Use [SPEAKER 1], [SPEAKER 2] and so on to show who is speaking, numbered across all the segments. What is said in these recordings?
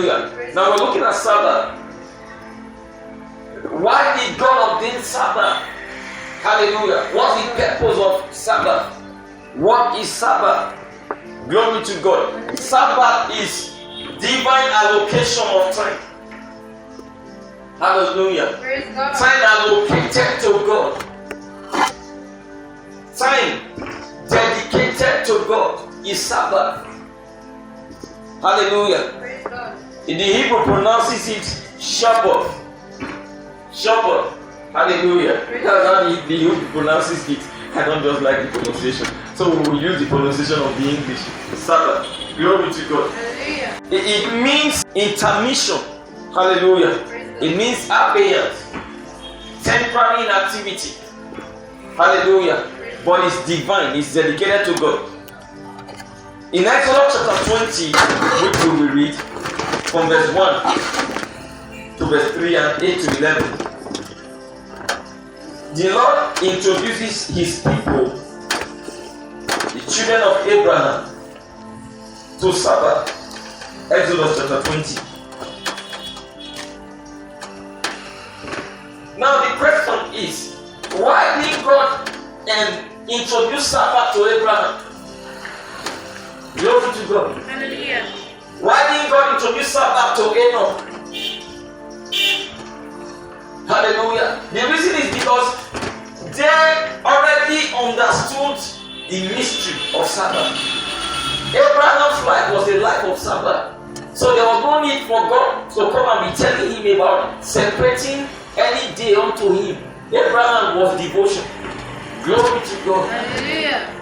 [SPEAKER 1] Hallelujah. Now we're looking at Sabbath. Why did God ordain Sabbath? Hallelujah. What's the purpose of Sabbath? What is Sabbath? Glory to God. Sabbath is divine allocation of time. Hallelujah. Time allocated to God. Time dedicated to God is Sabbath. Hallelujah. In the Hebrew pronounces it Shabbat. Shabbat. Hallelujah. That's how the Hebrew pronounces it. I don't just like the pronunciation. So we will use the pronunciation of the English. Sabbath. Glory to God. Hallelujah. It means intermission. Hallelujah. It means abeyance. Temporary inactivity. Hallelujah. But it's divine. It's dedicated to God. In Exodus chapter 20, which we will read from verse 1 to verse 3 and 8 to 11, the Lord introduces his people, the children of Abraham, to Sabbath. Exodus chapter 20. Now the question is, why did God introduce Sabbath to Abraham? Glory to God. Hallelujah. Why didn't God introduce Sabbath to Enoch? Hallelujah. The reason is because they already understood the mystery of Sabbath. Abraham's life was a life of Sabbath. So there was no need for God to come and be telling him about separating any day unto him. Abraham was devotion. Glory to God. Hallelujah.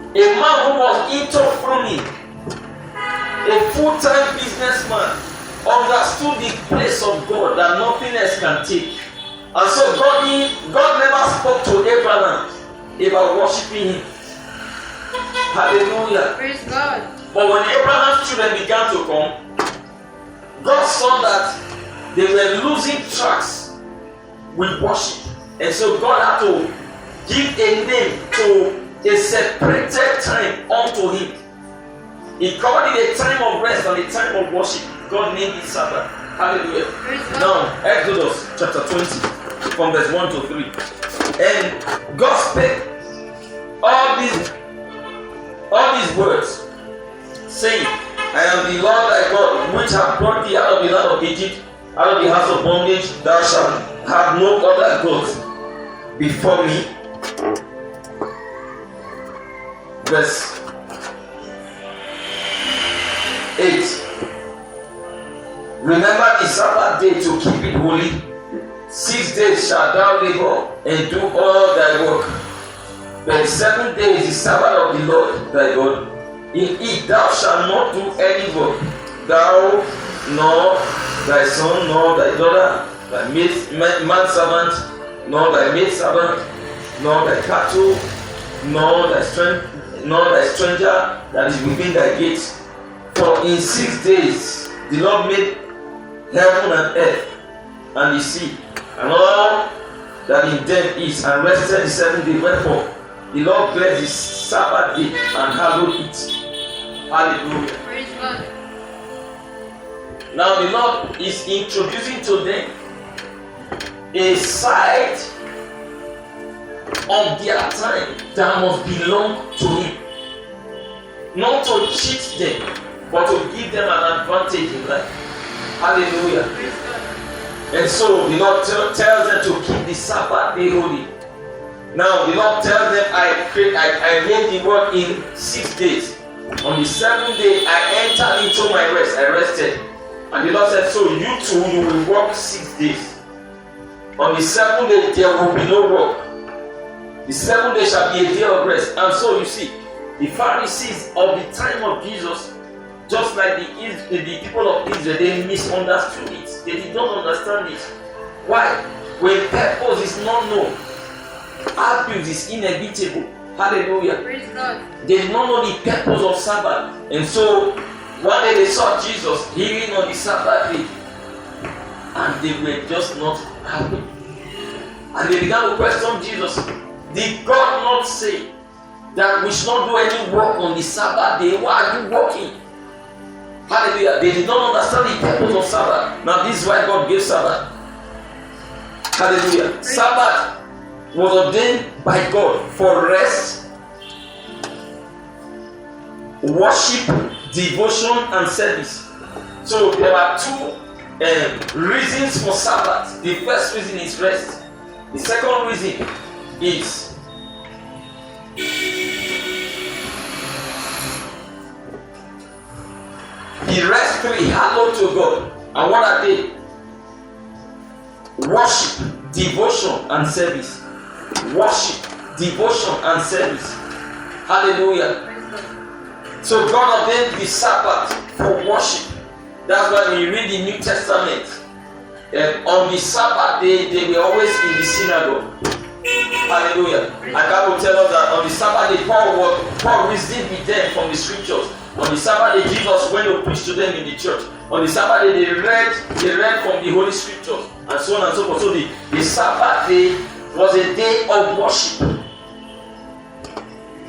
[SPEAKER 1] A man who was into farming, a full-time businessman, understood the place of God that nothing else can take. And so God never spoke to Abraham about worshiping him. Hallelujah. Praise God. But when Abraham's children began to come, God saw that they were losing tracks with worship. And so God had to give a name to a separated time unto him. He called it a time of rest and a time of worship. God named it Sabbath. Hallelujah. Now, Exodus chapter 20, from verse 1 to 3. And God spake all these words, saying, I am the Lord thy God, which have brought thee out of the land of Egypt, out of the house of bondage. Thou shalt have no other gods before me. Verse 8. Remember the Sabbath day to keep it holy. 6 days shalt thou labor and do all thy work. But 7 days is the Sabbath of the Lord thy God. In it thou shalt not do any work, thou, nor thy son, nor thy daughter, thy manservant, nor thy maidservant, nor thy cattle, nor thy stranger that is within thy gates. For in 6 days the Lord made heaven and earth and the sea and all that in them is, and rested the 7th day. Wherefore the Lord blessed the Sabbath day and hallowed it. Hallelujah. Praise God. Now the Lord is introducing to them a side of their time that must belong to him. Not to cheat them, but to give them an advantage in life. Hallelujah. And so the Lord tells them to keep the Sabbath day holy. Now the Lord tells them, I made the work in 6 days. On the 7th day I entered into my rest. I rested. And the Lord said, so you too, you will work 6 days. On the 7th day there will be no work. The 7th day shall be a day of rest. And so you see, the Pharisees of the time of Jesus, just like the people of Israel, they misunderstood it. They did not understand it. Why? When purpose is not known, abuse is inevitable. Hallelujah. Praise God. They did not know the purpose of Sabbath. And so one day they saw Jesus healing on the Sabbath day, and they were just not happy. And they began to question Jesus. Did God not say that we should not do any work on the Sabbath day? Why are you working? Hallelujah. They did not understand the purpose of Sabbath. Now this is why God gave Sabbath. Hallelujah. Sabbath was ordained by God for rest, worship, devotion, and service. So there are two reasons for Sabbath. The first reason is rest. The second reason is the rest three, hallowed to God. And what are they? Worship, devotion, and service. Worship, devotion, and service. Hallelujah. So God ordained the Sabbath for worship. That's why when you read the New Testament, on the Sabbath day, they were always in the synagogue. Hallelujah. And God will tell us that on the Sabbath day, Paul reasoned with them from the scriptures. On the Sabbath day, Jesus went to preach to them in the church. On the Sabbath day, they read from the Holy Scriptures, and so on and so forth. So the Sabbath day was a day of worship.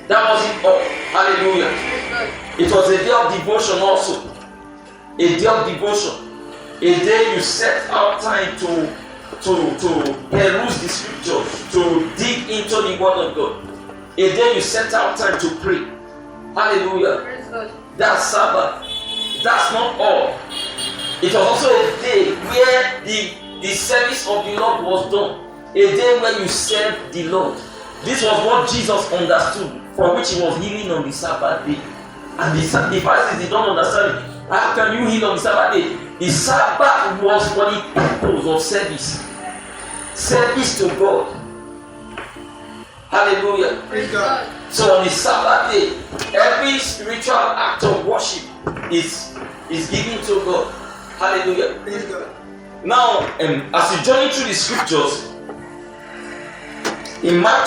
[SPEAKER 1] That was it all. Hallelujah. It was a day of devotion also. A day of devotion. A day you set out time to peruse the scriptures, to dig into the word of God. A day you set out time to pray. Hallelujah. That's Sabbath. That's not all. It was also a day where the service of the Lord was done. A day where you serve the Lord. This was what Jesus understood, for which he was healing on the Sabbath day. And the Pharisees did not understand it. How can you heal on the Sabbath day? The Sabbath was for the purpose of service. Service to God. Hallelujah.
[SPEAKER 2] Praise God.
[SPEAKER 1] So on the Sabbath day, every spiritual act of worship is given to God. Hallelujah.
[SPEAKER 2] Praise God.
[SPEAKER 1] Now, as you journey through the scriptures, in Mark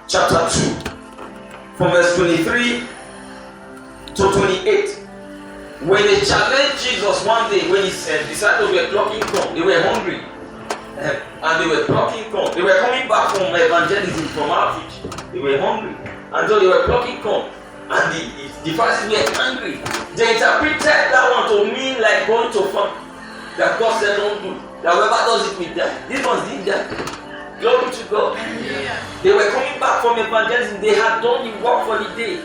[SPEAKER 1] chapter 2, from verse 23 to 28, when they challenged Jesus one day, when his disciples were plucking corn, they were hungry, and they were plucking corn. They were coming back from evangelism, from outreach. They were hungry, and so they were plucking corn, and the Pharisees were angry. They interpreted that one to mean like going to farm, that God said don't do. That whoever does it with that, this ones did that. Glory to God. Yeah. They were coming back from evangelism. They had done the work for the day.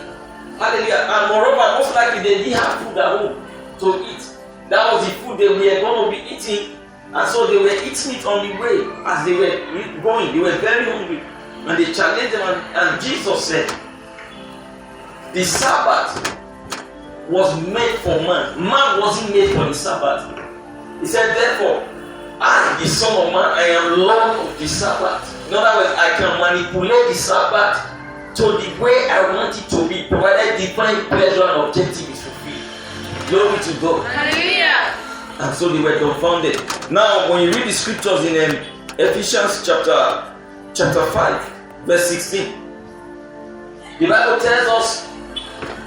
[SPEAKER 1] Hallelujah. And moreover, most likely they didn't have food at home to eat. That was the food they were going to be eating. And so they were eating it on the way as they were going. They were very hungry. And they challenged them. And Jesus said, the Sabbath was made for man. Man wasn't made for the Sabbath. He said, therefore, I, the Son of Man, I am Lord of the Sabbath. In other words, I can manipulate the Sabbath to the way I want it to be, provided divine pleasure and objective is fulfilled. Glory to God. Hallelujah. And so they were dumbfounded. Now, when you read the scriptures in Ephesians chapter 5, verse 16, the Bible tells us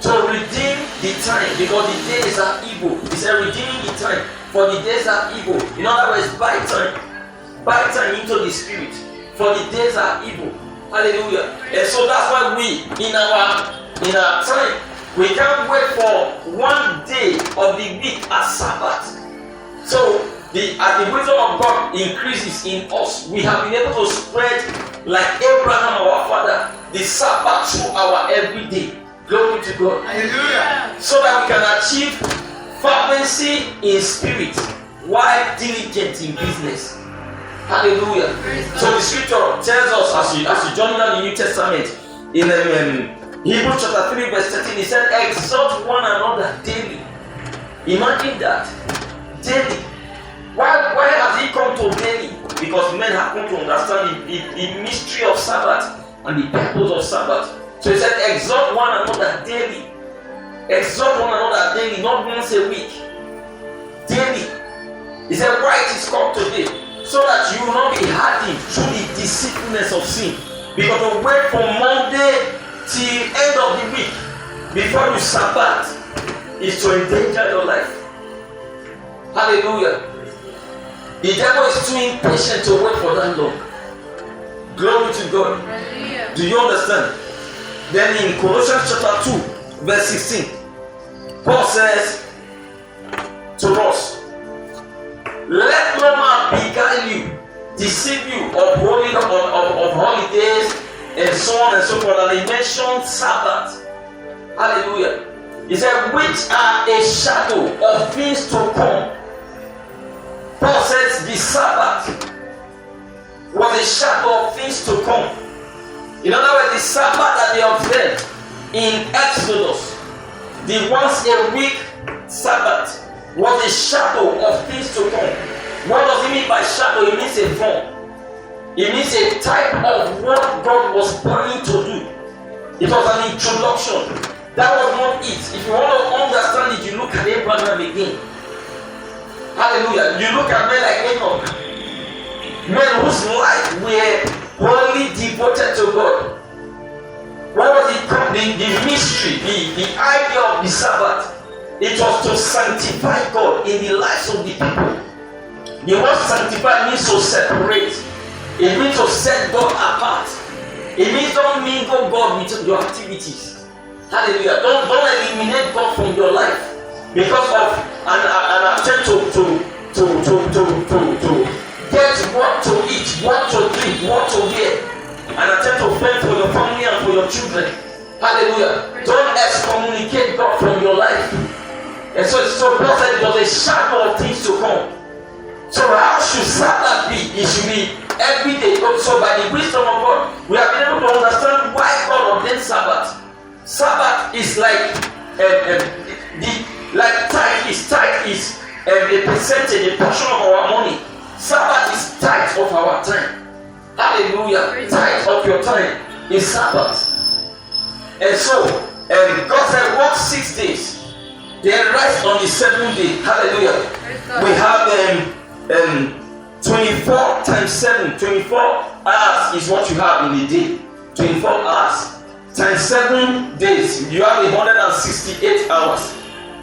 [SPEAKER 1] to redeem the time, because the days are evil. It said redeeming the time, for the days are evil. In other words, buy time into the spirit, for the days are evil. Hallelujah. And so that's why we, in our time, we can't wait for one day of the week as Sabbath. So as the wisdom of God increases in us, we have been able to spread, like Abraham our father, the Sabbath through our everyday. Glory to God.
[SPEAKER 2] Hallelujah.
[SPEAKER 1] So that we can achieve fervency in spirit while diligent in business. Hallelujah. So the scripture tells us, as you join in the New Testament, in Hebrews chapter 3 verse 13, it said, exhort one another daily. Imagine that. Daily. Why has he come to daily? Because men have come to understand the mystery of Sabbath and the purpose of Sabbath. So he said, exhort one another daily. Exhort one another daily, not once a week. Daily. He said, why it is called today? So that you will not be hardened through the deceitfulness of sin. Because to wait from Monday till end of the week before you Sabbath is to endanger your life. Hallelujah. The devil is too impatient to wait for that long. Glory to God. Hallelujah. Do you understand? Then in Colossians chapter 2, verse 16, Paul says to us, let no man beguile you, deceive you of holidays and so on and so forth. And he mentioned Sabbath. Hallelujah. He said, which are a shadow of things to come. Paul says the Sabbath was a shadow of things to come. In other words, the Sabbath that they observed in Exodus, the once a week Sabbath, was a shadow of things to come. What does it mean by shadow? It means a form. It means a type of what God was planning to do. It was an introduction. That was not it. If you want to understand it, you look at Abraham again. Hallelujah. You look at men like Enoch. Men whose life were wholly devoted to God. What was the mystery, the idea of the Sabbath? It was to sanctify God in the lives of the people. The word sanctify means to separate. It means to set God apart. It means don't mingle God with your activities. Hallelujah. Don't eliminate God from your life because of an attempt to get what to eat, what to drink, what to wear. An attempt to fend for your family and for your children. Hallelujah. Don't excommunicate God from your life. And so Paul said it was a shadow of things to come. So how should Sabbath be? It should be every day. So by the wisdom of God, we have been able to understand why God ordained Sabbath. Sabbath is like tithe is a percentage, a portion of our money. Sabbath is tithe of our time. Hallelujah. Tithe of your time is Sabbath. And so God said, work 6 days. Then rest on the 7th day. Hallelujah. We have 24 times 7. 24 hours is what you have in the day. 24 hours times 7 days. You have 168 hours.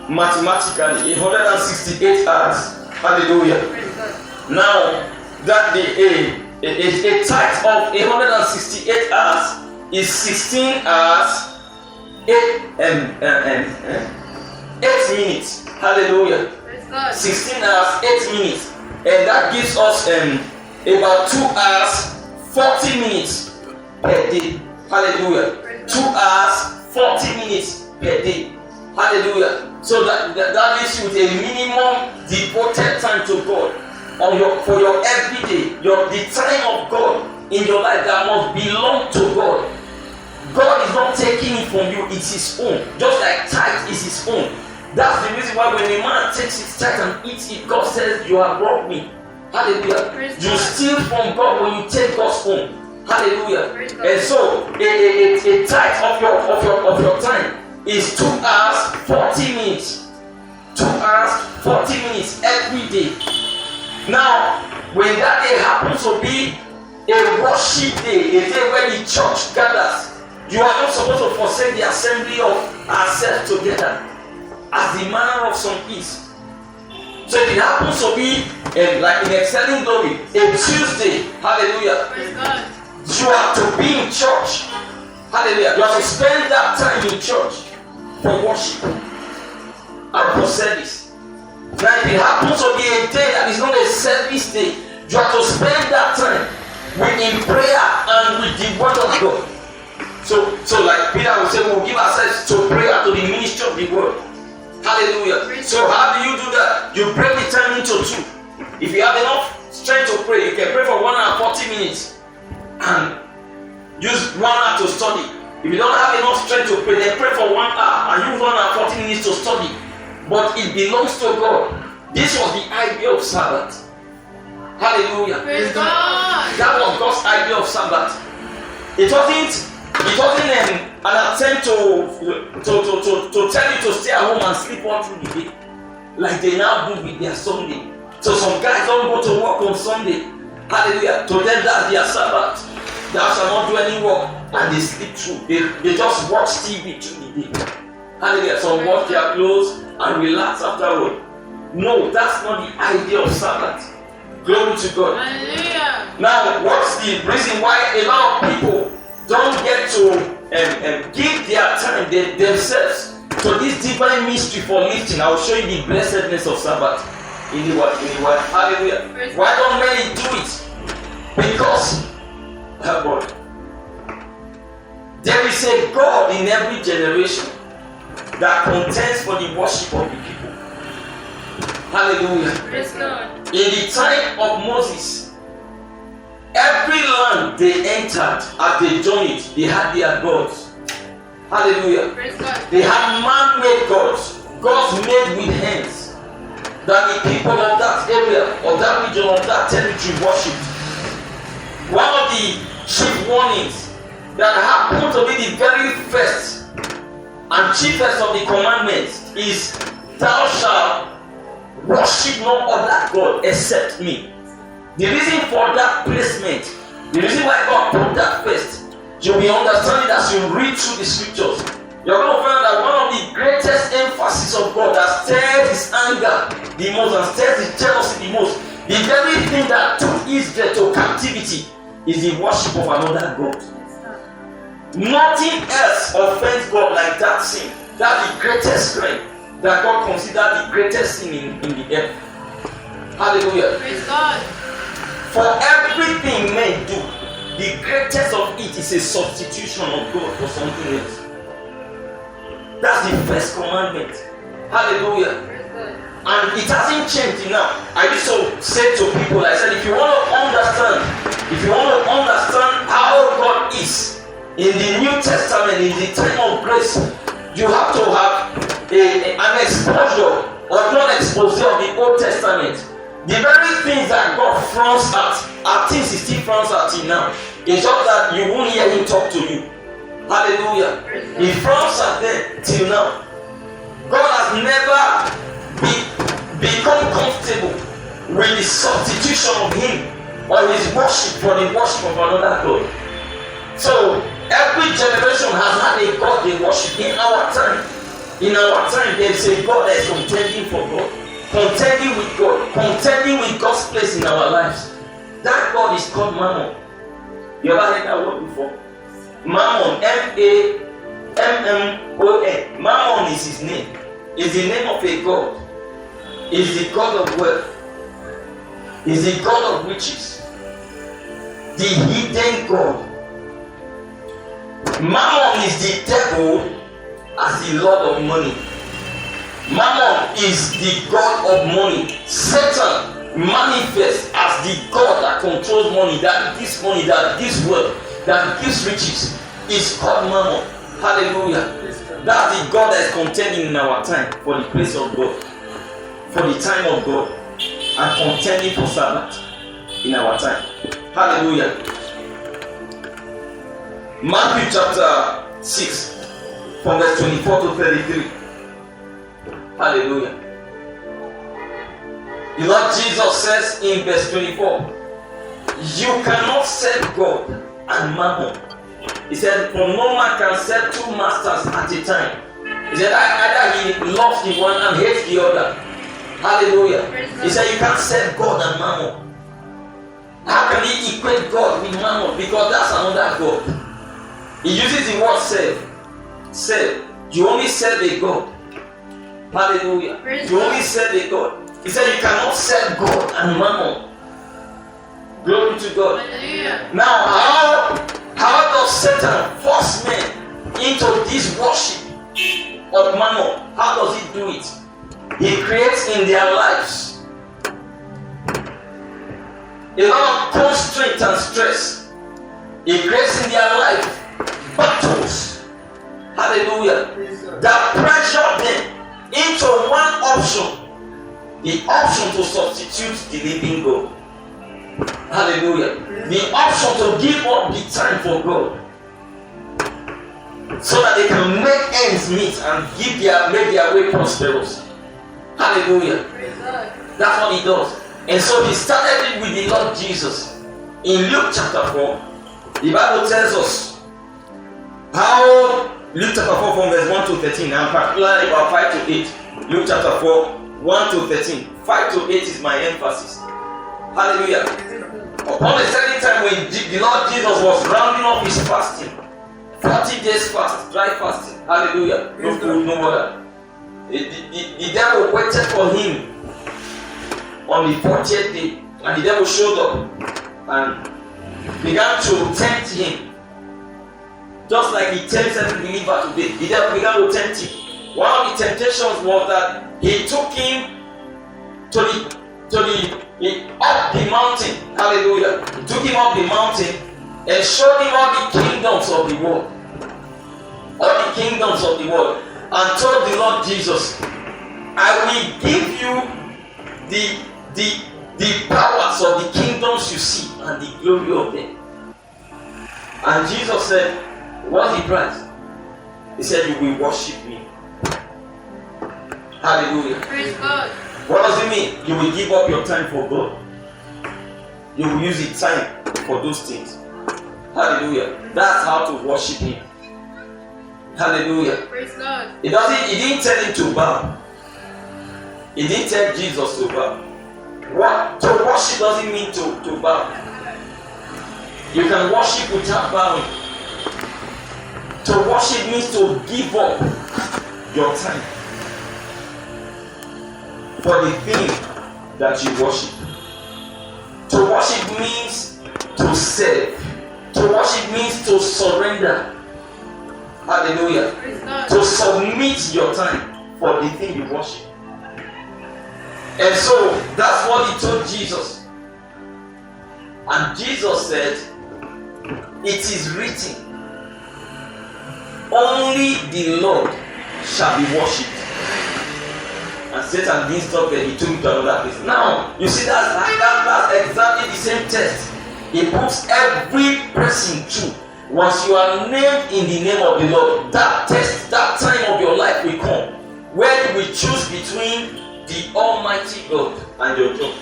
[SPEAKER 1] Mathematically, 168 hours. Hallelujah. Now, that a tithe of 168 hours is 16 hours, 8 minutes. Hallelujah. 16 hours, 8 minutes. And that gives us about 2 hours, 40 minutes per day. Hallelujah. 2 hours, 40 minutes per day. Hallelujah. So that leaves you with a minimum devoted time to God for your everyday, the time of God in your life that must belong to God. God is not taking it from you, it's his own. Just like tithe is his own. That's the reason why when a man takes his tithe and eats it, God says, you have robbed me. Hallelujah. You steal from God when you take God's own. Hallelujah. And so a tithe of your time is 2 hours 40 minutes. 2 hours 40 minutes every day. Now, when that day happens to be a worship day, a day where the church gathers, you are not supposed to forsake the assembly of ourselves together as the manner of some is. So if it happens to be like in excelling glory, a Tuesday, hallelujah, you have to be in church. Hallelujah. You have to spend that time in church for worship and for service. Now if it happens to be a day that is not a service day, you have to spend that time in prayer and with the word of God. So like Peter will say, we'll give ourselves to prayer, to the ministry of the word. Hallelujah. So how do you do that? You break the time into 2. If you have enough strength to pray, you can pray for 1 hour 40 minutes and use 1 hour to study. If you don't have enough strength to pray, then pray for 1 hour and use 1 hour 40 minutes to study. But it belongs to God. This was the idea of Sabbath. Hallelujah.
[SPEAKER 2] Praise God.
[SPEAKER 1] That was God's idea of Sabbath. It wasn't an attempt to tell you to stay at home and sleep all through the day, like they now do with their Sunday. So some guys don't go to work on Sunday. Hallelujah. To them that's their Sabbath. They shall not do any work and they sleep through. They just watch TV through the day. Hallelujah. Some wash their clothes and relax afterward. No, that's not the idea of Sabbath. Glory to God.
[SPEAKER 2] Hallelujah.
[SPEAKER 1] Now, what's the reason why a lot of people don't get to give their time themselves to to this divine mystery for lifting, I will show you the blessedness of Sabbath in the word. Hallelujah. Why don't many do it? Because God, there is a God in every generation that contends for the worship of the people. Hallelujah.
[SPEAKER 2] Praise God.
[SPEAKER 1] In the time of Moses, every land they entered as they journeyed, they had their gods. Hallelujah.
[SPEAKER 2] Praise God.
[SPEAKER 1] They had man-made gods, gods made with hands, that the people of that area, of that region, of that territory worshipped. One of the chief warnings that happened to be the very first and chiefest of the commandments is, thou shalt worship no other God except me. The reason for that placement, the reason why God put that first, you'll be understanding as you read through the scriptures. You're going to find that one of the greatest emphasis of God that stirs his anger the most and stirs his jealousy the most, the very thing that took Israel to captivity is the worship of another God. Nothing else offends God like that sin. That's the greatest crime that God considered the greatest sin in the earth. Hallelujah.
[SPEAKER 2] Praise God.
[SPEAKER 1] For everything men do, the greatest of it is a substitution of God for something else. That's the first commandment. Hallelujah.
[SPEAKER 2] Praise God.
[SPEAKER 1] And it hasn't changed now. I used to say to people, I said, if you want to understand how God is in the New Testament, in the time of grace, you have to have an exposure or non-exposure of the Old Testament. The very things that God frowns at are things he still frowns at till now. It's just that you won't hear him talk to you. Hallelujah. He frowns at them till now. God has never become comfortable with the substitution of him or his worship for the worship of another God. So every generation has had a God they worship. In our time, there is a God that is contending for God, contending with God, contending with God's place in our lives. That God is called Mammon. You ever heard that word before? Mammon, M-A-M-M-O-N. Mammon is his name. Is the name of a God. Is the God of wealth. Is the God of riches. The hidden God. Mammon is the devil as the Lord of money. Mammon is the God of money. Satan manifests as the God that controls money, that gives money, that gives wealth, that gives riches. Is called Mammon. Hallelujah. That's the God that is contending in our time for the place of God, for the time of God, and contending for Sabbath in our time. Hallelujah. Matthew chapter 6, from verse 24 to 33. Hallelujah. The Lord Jesus says in verse 24, you cannot serve God and Mammon. He said, for no man can serve two masters at a time. He said, either he loves the one and hates the other. Hallelujah. He said, you can't serve God and Mammon. How can he equate God with Mammon? Because that's another God. He uses the word serve. Serve. You only serve a God. Hallelujah. You only serve a God. He said you cannot serve God and Mammon. Glory to God.
[SPEAKER 2] Hallelujah.
[SPEAKER 1] Now, how does Satan force men into this worship of Mammon? How does he do it? He creates in their lives a lot of constraint and stress. He creates in their life battles. Hallelujah. That pressure them into one option. The option to substitute the living God. Hallelujah. The option to give up the time for God, so that they can make ends meet and make their way prosperous. Hallelujah. That's what he does. And so he started it with the Lord Jesus. In Luke chapter 4, the Bible tells us how, Luke chapter 4 from verse 1 to 13, and particularly about 5 to 8. Luke chapter 4, 1 to 13. 5 to 8 is my emphasis. Hallelujah. Upon a certain time when the Lord Jesus was rounding up his fasting, 40 days fast, dry fasting. Hallelujah. No food, no water. The devil waited for him on the 40th day, and the devil showed up and began to tempt him. Just like he tempts every believer today, the devil began to tempt him. One of the temptations was that he took him up the mountain. Hallelujah. He took him up the mountain and showed him all the kingdoms of the world. All the kingdoms of the world. And told the Lord Jesus, I will give you the powers of the kingdoms you see and the glory of them. And Jesus said, what's the price? He said, you will worship me. Hallelujah.
[SPEAKER 2] Praise God.
[SPEAKER 1] What does it mean? You will give up your time for God. You will use the time for those things. Hallelujah. That's how to worship Him. Hallelujah.
[SPEAKER 2] Praise God.
[SPEAKER 1] He didn't tell him to bow. He didn't tell Jesus to bow. What to worship doesn't mean to bow. You can worship without bowing. To worship means to give up your time for the thing that you worship. To worship means to serve. To worship means to surrender. Hallelujah. To submit your time for the thing you worship. And so that's what he told Jesus. And Jesus said, it is written, only the Lord shall be worshipped. And Satan didn't stop there, he took him to another place. Now, you see that's exactly the same test. He puts every person through. Once you are named in the name of the Lord, that test, that time of your life will come, where you will choose between the Almighty God and your job.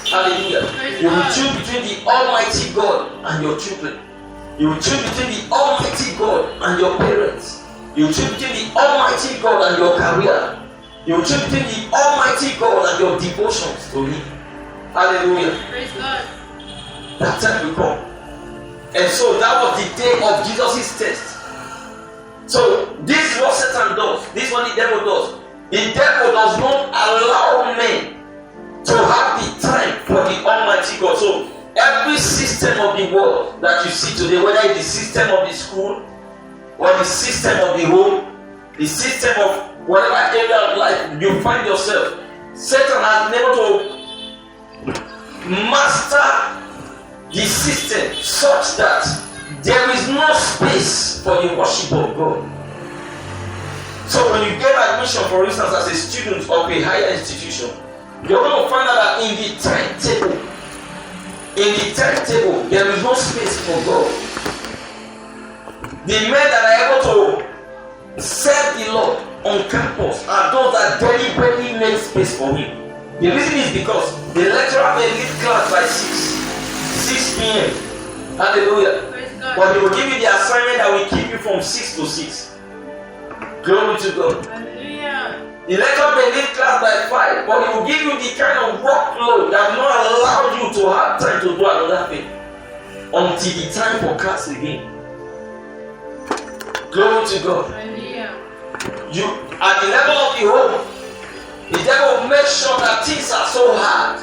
[SPEAKER 1] Hallelujah. You will choose between the Almighty God and your children. You will choose between the Almighty God and your parents. You will choose between the Almighty God and your career. You will choose between the Almighty God and your devotions to Him. Hallelujah.
[SPEAKER 2] Praise God.
[SPEAKER 1] That time will come. And so that was the day of Jesus' test. So this is what Satan does. This is what the devil does. The devil does not allow men to have the time for the Almighty God. So every system of the world that you see today, whether it's the system of the school or the system of the home, the system of whatever area of life you find yourself, Satan has been able to master the system such that there is no space for the worship of God. So when you get admission, for instance, as a student of a higher institution, you're going to find out that in the timetable, there is no space for God. The men that are able to serve the Lord on campus are those that deliberately make space for Him. The reason is because the lecturer may leave class by 6 p.m. Hallelujah. But he will give you the assignment that will keep you from 6 to 6. Glory to God.
[SPEAKER 2] Hallelujah.
[SPEAKER 1] The lecturer may leave class by 5, but he will give you the kind of workload that will not allow you to have time to do another thing until the time for class again. Glory to God.
[SPEAKER 2] Hallelujah.
[SPEAKER 1] You at the level of the home, the devil will make sure that things are so hard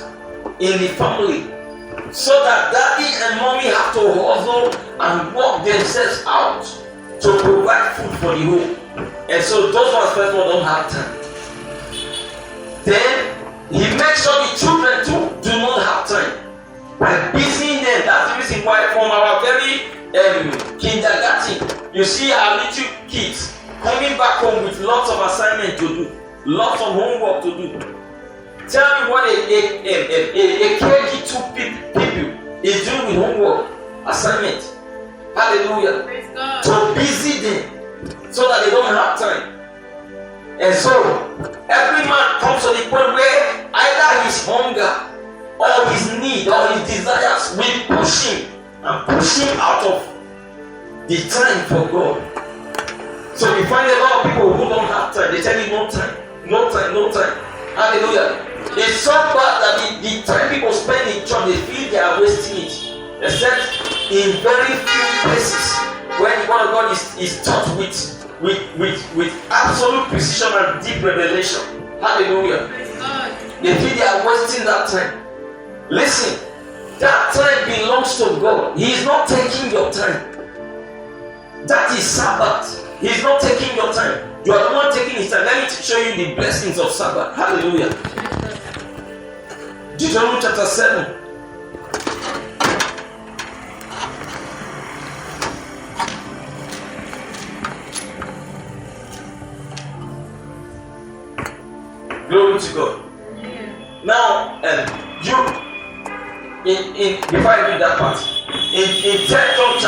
[SPEAKER 1] in the family, so that daddy and mommy have to hustle and work themselves out to provide food for the home. And so those ones first of all don't have time. Then he makes sure the children too do not have time. By busying them, that's the reason why from our very kindergarten, you see our little kids coming back home with lots of assignments to do, lots of homework to do. Tell me what a KG2 people is doing with homework, assignment. Hallelujah.
[SPEAKER 2] Praise God.
[SPEAKER 1] To busy them so that they don't have time. And so every man comes to the point where either his hunger or his need or his desires will push him and push him out of the time for God. So you find a lot of people who don't have time. They tell you no time, no time, no time. Hallelujah. It's so bad that the time people spend in church, they feel they are wasting it. Except in very few places when the word of God is taught with absolute precision and deep revelation. Hallelujah.
[SPEAKER 2] Praise God.
[SPEAKER 1] They feel they are wasting that time. Listen, that time belongs to God. He is not taking your time. That is Sabbath. He is not taking your time. You are the one taking his time. Let me show you the blessings of Sabbath. Hallelujah. Deuteronomy chapter 7. Glory to God. Now, before I read that part, in 10 John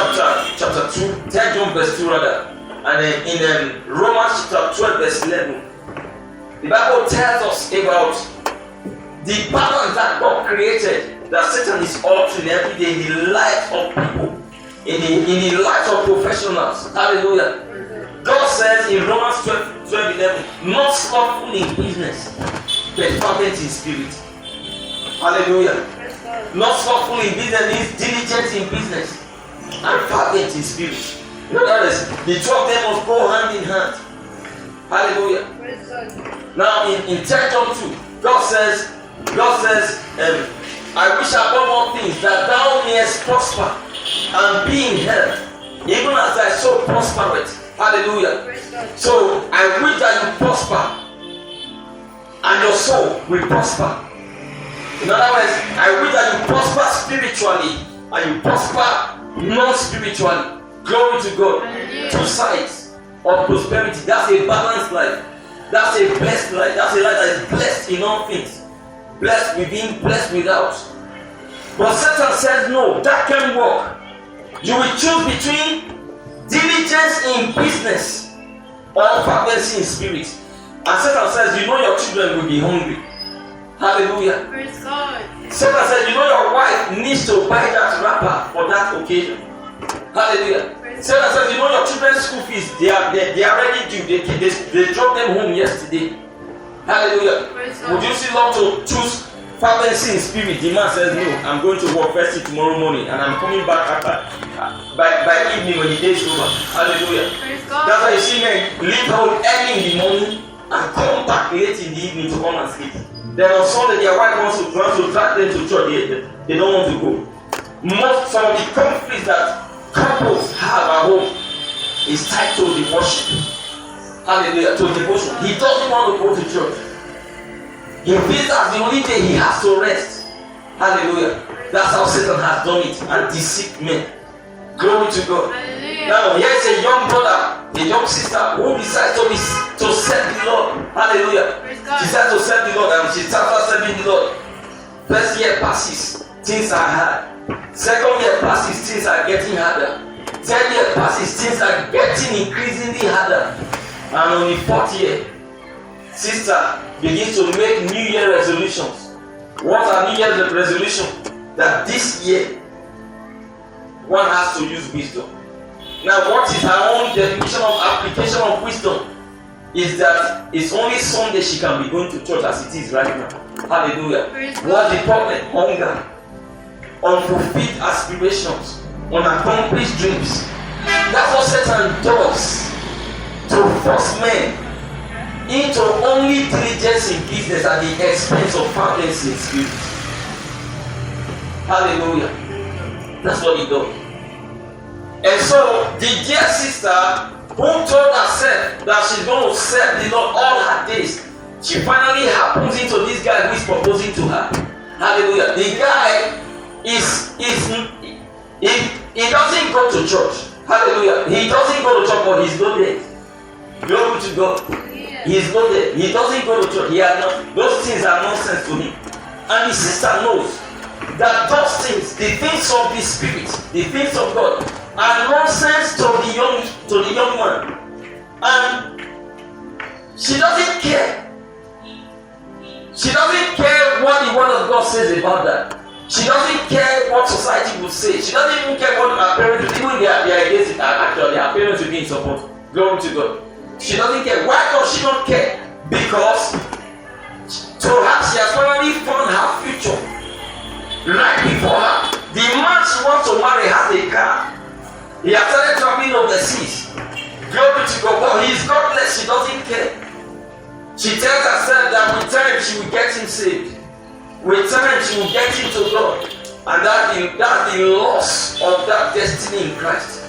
[SPEAKER 1] chapter 2, 10 John verse 2 rather, and then in Romans chapter 12 verse 11, the Bible tells us about the balance that God created, that Satan is altering every day in the lives of people, in the lives of professionals. Hallelujah. God says in Romans 12, 11, not slothful in business, but fervent in spirit. Hallelujah. Not slothful in business means diligent in business and fervent in spirit. In other words, the two of them must go hand in hand. Hallelujah. Now in 10 John 2, God says, I wish above all things that thou mayest prosper and be in health, even as thy soul prospereth. Hallelujah. So I wish that you prosper and your soul will prosper. In other words, I wish that you prosper spiritually and you prosper non-spiritually. Glory to God. Two sides of prosperity. That's a balanced life. That's a blessed life. That's a life that is blessed in all things. Blessed within, blessed without. But Satan says no, that can't work. You will choose between diligence in business or fervency in spirit. And Satan says, you know your children will be hungry. Hallelujah.
[SPEAKER 2] Praise God.
[SPEAKER 1] Satan says, you know your wife needs to buy that wrapper for that occasion. Hallelujah. Satan says, you know your children's school fees, they are already due. They dropped them home yesterday. Hallelujah. Would you still love to choose fervency in spirit? The man says, no, I'm going to work first thing tomorrow morning and I'm coming back after by evening when the day is over. Hallelujah. That's why you see men leave home early in the morning and come back late in the evening to come and sleep. Then on Sunday their wife wants to drag them to church. They don't want to go. Some of the conflicts that couples have at home is tied to the worship. Hallelujah. To devotion. He doesn't want to go to church. He feels that's the only day he has to rest. Hallelujah. That's how Satan has done it and deceived men. Glory to God.
[SPEAKER 2] Hallelujah.
[SPEAKER 1] Now here's a young brother, a young sister who decides to serve the Lord. Hallelujah. She decides to serve the Lord and she starts serving the Lord. First year passes, things are hard. Second year passes, things are getting harder. Third year passes, things are getting increasingly harder. And on the fourth year, sister begins to make New Year resolutions. What are New Year's resolutions? That this year one has to use wisdom. Now, what is her own definition of application of wisdom? Is that it's only Sunday she can be going to church as it is right now. Hallelujah. What's the problem? Hunger, unfulfilled aspirations, unaccomplished dreams. That's what Satan does to force men into only diligence in business at the expense of fervency in spirit. Hallelujah. That's what he does. And so the dear sister who told herself that she's going to serve the Lord all her days, she finally happens into this guy who is proposing to her. Hallelujah. The guy he doesn't go to church. Hallelujah. He doesn't go to church, but he's loaded. Glory to God. He's loaded. He doesn't go to church. He has not. Those things are nonsense to him. And the sister knows that those things, the things of the spirit, the things of God, are nonsense to the young man. And she doesn't care. She doesn't care what the word of God says about that. She doesn't care what society will say. She doesn't even care what her parents will do. Even they are against it. Actually, her parents will be in support. Glory to God. She doesn't care. Why does she not care? Because to her, she has already found her future right before her. The man she wants to marry has a car. He has started traveling overseas. Glory to God. But he is godless. She doesn't care. She tells herself that with time she will get him saved. With time she will get him to God. And that's the loss of that destiny in Christ.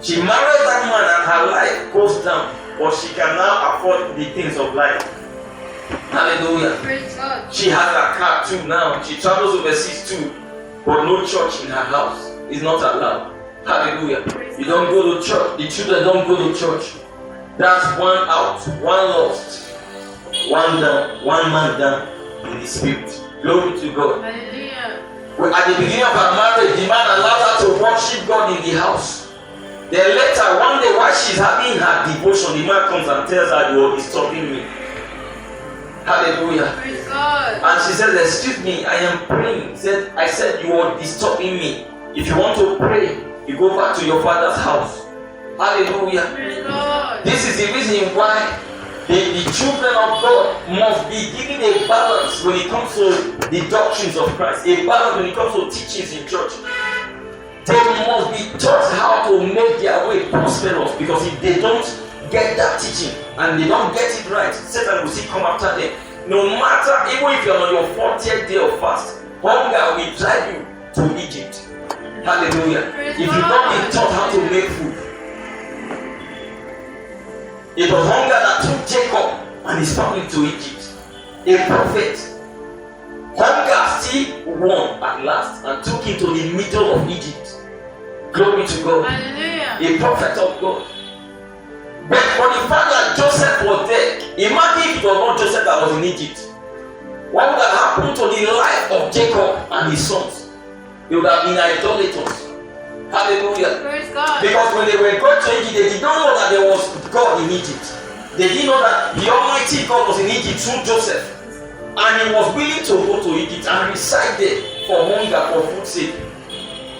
[SPEAKER 1] She marries that man and her life goes down. But she can now afford the things of life. Hallelujah.
[SPEAKER 2] Praise God.
[SPEAKER 1] She has a car too now. She travels overseas too. But no church in her house. It's not allowed. Hallelujah. You don't go to church. The children don't go to church. That's one out, one lost, one down, one man down in the spirit. Glory to God.
[SPEAKER 2] Hallelujah.
[SPEAKER 1] Well, at the beginning of her marriage, the man allowed her to worship God in the house. Then later, one day while she's having her devotion, the man comes and tells her, "You are disturbing me." Hallelujah.
[SPEAKER 2] Praise God.
[SPEAKER 1] And she says, "Excuse me, I am praying." I said, "You are disturbing me. If you want to pray, you go back to your father's house." Hallelujah.
[SPEAKER 2] Praise God.
[SPEAKER 1] This is the reason why the children of God must be given a balance when it comes to the doctrines of Christ, a balance when it comes to teachings in church. They must be taught how to make their way prosperous, because if they don't get that teaching and they don't get it right, Satan will still come after them. No matter, even if you're on your 40th day of fast, hunger will drive you to Egypt. Hallelujah. If you've not been taught how to make food. It was hunger that took Jacob and his family to Egypt. A prophet. Hunger still won at last and took him to the middle of Egypt. Glory to God.
[SPEAKER 2] Hallelujah.
[SPEAKER 1] A prophet of God. But for the fact that Joseph was there, imagine if it was not Joseph that was in Egypt. What would have happened to the life of Jacob and his sons? They would have been idolaters. Hallelujah.
[SPEAKER 2] Praise God.
[SPEAKER 1] Because when they were going to Egypt, they did not know that there was God in Egypt. They didn't know that the Almighty God was in Egypt through Joseph. And he was willing to go to Egypt and reside there for hunger, for food's sake.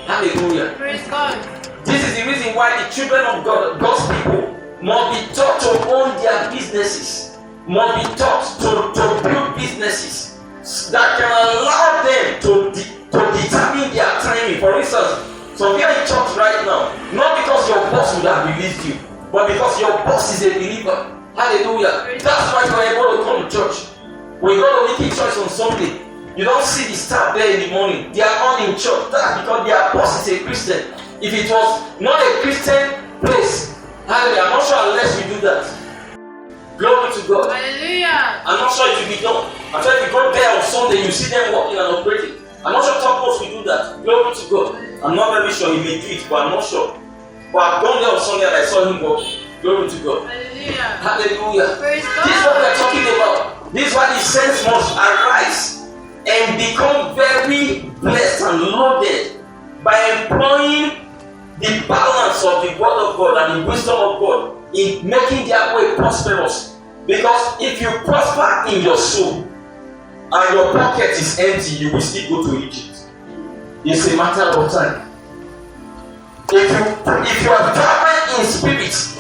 [SPEAKER 1] Hallelujah.
[SPEAKER 2] Praise God.
[SPEAKER 1] This is the reason why the children of God, God's people, must be taught to own their businesses. Must be taught to build businesses that can allow them to determine their timing. For instance, so we are in church right now, not because your boss would have released you, but because your boss is a believer. Hallelujah. That's why you are able to come to church. When you go to Wicked Church on Sunday, you don't see the staff there in the morning. They are all in church. That's because their boss is a Christian. If it was not a Christian place, hallelujah, I'm not sure unless we do that. Glory to God.
[SPEAKER 2] Hallelujah.
[SPEAKER 1] I'm not sure it will be done. I'm sure if you go there on Sunday, you see them working and operating. I'm not sure top post will do that. Glory to God. I'm not very sure he may do it, but I'm not sure. But I've gone there on Sunday and I saw him working. Glory to God.
[SPEAKER 2] Hallelujah.
[SPEAKER 1] Hallelujah.
[SPEAKER 2] Praise God.
[SPEAKER 1] This is what we're talking about. This is why the saints must arise and become very blessed and loaded by employing the balance of the word of God and the wisdom of God in making their way prosperous. Because if you prosper in your soul and your pocket is empty, you will still go to Egypt. It's a matter of time. If you are fervent in spirit,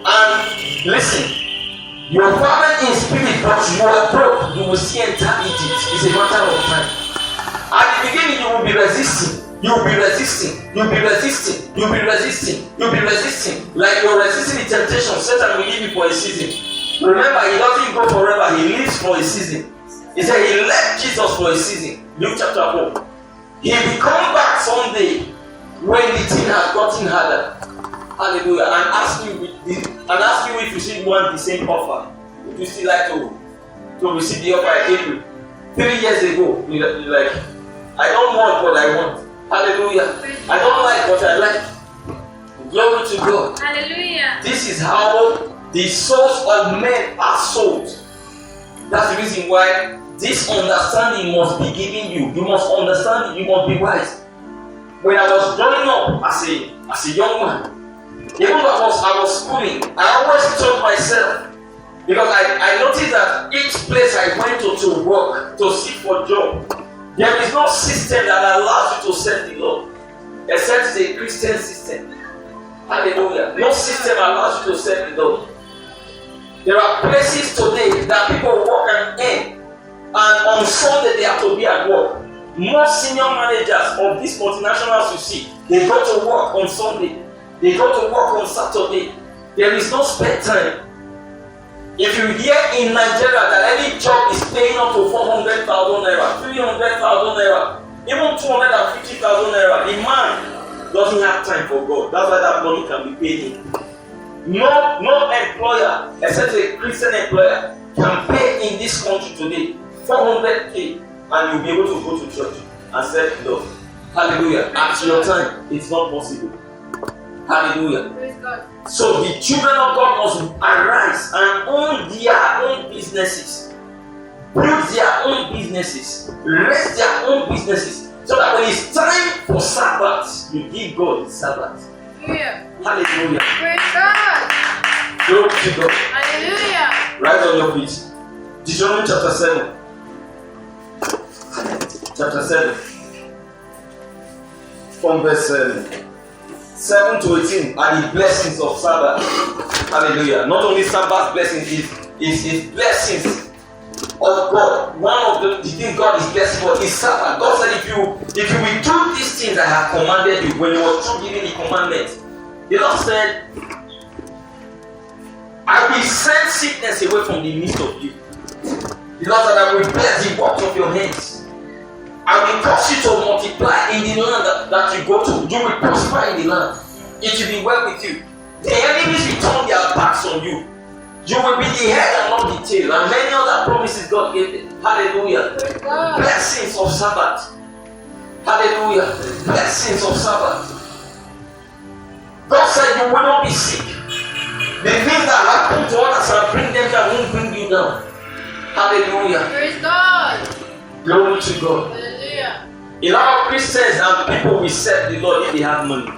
[SPEAKER 1] and listen, you are fervent in spirit but you are broke, you will see enter Egypt. It's a matter of time. At the beginning you will be resisting. You'll be resisting. You'll be resisting. You'll be resisting. You'll be resisting. Like you're resisting the temptation. Satan will leave you for a season. Remember, he doesn't go forever. He lives for a season. He said he left Jesus for a season. Luke chapter 4. He will come back someday when the thing has gotten harder. Hallelujah. And ask you if you still want the same offer. Would you still like to receive the offer I gave you 3 years ago? You're like, I don't want what I want. Hallelujah. I don't like what I like. Glory to God.
[SPEAKER 2] Hallelujah.
[SPEAKER 1] This is how the souls of men are sold. That's the reason why this understanding must be given you. You must understand it. You must be wise. When I was growing up as a young man, even though I was schooling, I always told myself, because I noticed that each place I went to work, to seek for a job, there is no system that allows you to serve the Lord, except it's a Christian system. Hallelujah. No system allows you to serve the Lord. There are places today that people work and earn, and on Sunday they have to be at work. Most senior managers of these multinationals you see, they go to work on Sunday, they go to work on Saturday. There is no spare time. If you hear in Nigeria that any job is paying up to 400,000 naira, 300,000 naira, even 250,000 naira, the man doesn't have time for God. That's why that money can be paid him. No employer, except a Christian employer, can pay in this country today 400k and you'll be able to go to church and serve the Lord. Hallelujah. At your time, it's not possible. Hallelujah.
[SPEAKER 2] Praise God.
[SPEAKER 1] So the children of God must arise and own their own businesses, build their own businesses, raise their own businesses, so that when it's time for Sabbath, you give God His Sabbath.
[SPEAKER 2] Hallelujah.
[SPEAKER 1] Hallelujah.
[SPEAKER 2] Praise God.
[SPEAKER 1] Glory to God.
[SPEAKER 2] Hallelujah.
[SPEAKER 1] Rise on your feet. Deuteronomy chapter 7. Chapter 7. From verse 7 to 18 are the blessings of Sabbath. Hallelujah. Not only Sabbath blessings, is blessings of God. One of the things God is blessed for is Sabbath. God said, if you will do these things I have commanded you, when He was through giving the commandment, the Lord said, I will send sickness away from the midst of you. The Lord said, I will bless the works of your hands. I will cause you to multiply in the land that you go to. You will prosper in the land. It will be well with you. The enemies will turn their backs on you. You will be the head and not the tail. And many other promises God gave them. Hallelujah. Blessings of Sabbath. Hallelujah. Blessings of Sabbath. God said you will not be sick. The things that happen to others and bring them down won't bring you down. Hallelujah.
[SPEAKER 2] Praise God.
[SPEAKER 1] Glory to God.
[SPEAKER 2] Hallelujah.
[SPEAKER 1] A lot of Christians and people will serve the Lord if they have money.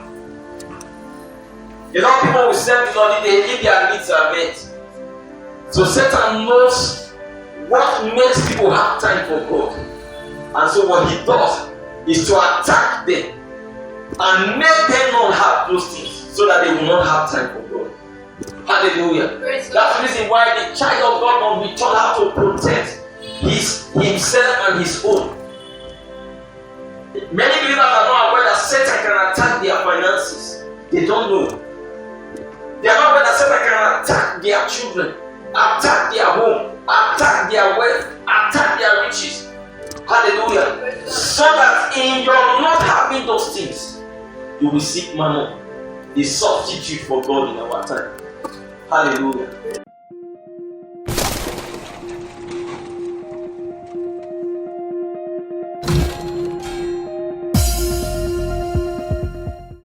[SPEAKER 1] A lot of people will serve the Lord if their needs are met. So Satan knows what makes people have time for God. And so what he does is to attack them and make them not have those things so that they will not have time for God. Hallelujah. That's the reason why the child of God must be taught how to protect himself and his own. Many believers are not aware that Satan can attack their finances. They don't know. They are not aware that Satan can attack their children, attack their home, attack their wealth, attack their riches. Hallelujah. So that in your not having those things, you will seek mammon, the substitute for God in our time. Hallelujah.